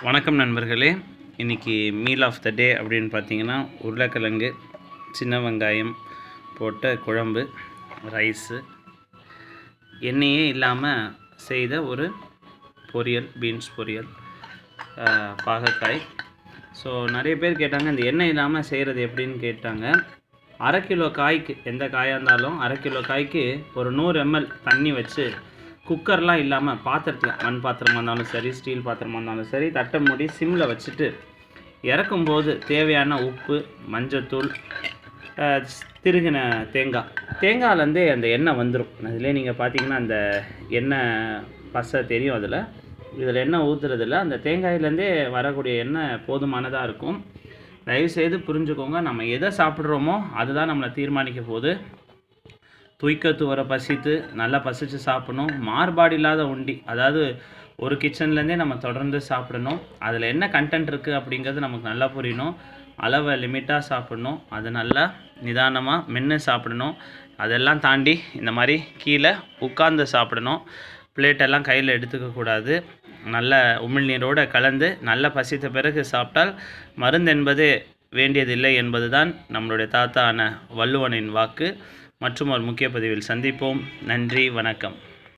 வணக்கம் நண்பர்களே. இன்றைக்கி மீல் ஆஃப் த டே அப்படின்னு பார்த்தீங்கன்னா உருளைக்கிழங்கு, சின்ன வெங்காயம் போட்ட குழம்பு, ரைஸு, எண்ணெயே இல்லாமல் செய்த ஒரு பொரியல், பீன்ஸ் பொரியல், பாகற்காய். ஸோ நிறைய பேர் கேட்டாங்க இந்த எண்ணெய் இல்லாமல் செய்கிறது எப்படின்னு கேட்டாங்க. அரை கிலோ காய்க்கு, எந்த காயாக இருந்தாலும் அரை கிலோ காய்க்கு ஒரு 100 ml தண்ணி வச்சு குக்கர்லாம் இல்லாமல் பாத்திரத்தில், மண் பாத்திரமாக இருந்தாலும் சரி, ஸ்டீல் பாத்திரமாக இருந்தாலும் சரி, தட்டை மூடி சிம்மில் வச்சுட்டு இறக்கும்போது தேவையான உப்பு, மஞ்சத்தூள், திருகின தேங்காயிலேருந்தே அந்த எண்ணெய் வந்துடும். அதிலே நீங்கள் பார்த்தீங்கன்னா அந்த எண்ணெய் பசை தெரியும். இதில் எண்ணெய் ஊற்றுறதில்ல, அந்த தேங்காயிலேருந்தே வரக்கூடிய எண்ணெய் போதுமானதாக இருக்கும். தயவுசெய்து புரிஞ்சுக்கோங்க, நம்ம எதை சாப்பிட்றோமோ அதுதான் நம்மளை தீர்மானிக்க போகுது. துவர பசித்து நல்லா பசித்து சாப்பிடணும். மாறுபாடு இல்லாத உண்டி, அதாவது ஒரு கிச்சன்லேருந்தே நம்ம தொடர்ந்து சாப்பிடணும். அதில் என்ன கண்டென்ட் இருக்குது அப்படிங்கிறது நமக்கு நல்லா புரியணும். அளவை லிமிட்டாக சாப்பிடணும். அது நல்லா நிதானமாக மென்று சாப்பிடணும். அதெல்லாம் தாண்டி இந்த மாதிரி கீழே உட்கார்ந்து சாப்பிடணும். பிளேட்டெல்லாம் கையில் எடுத்துக்கக்கூடாது. நல்ல உமிழ்நீரோடு கலந்து நல்ல பசித்த பிறகு சாப்பிட்டால் மருந்து என்பது வேண்டியதில்லை என்பது தான் நம்மளுடைய தாத்தான வள்ளுவனின் வாக்கு. மற்றும் ஒரு முக்கிய பதிவில் சந்திப்போம். நன்றி, வணக்கம்.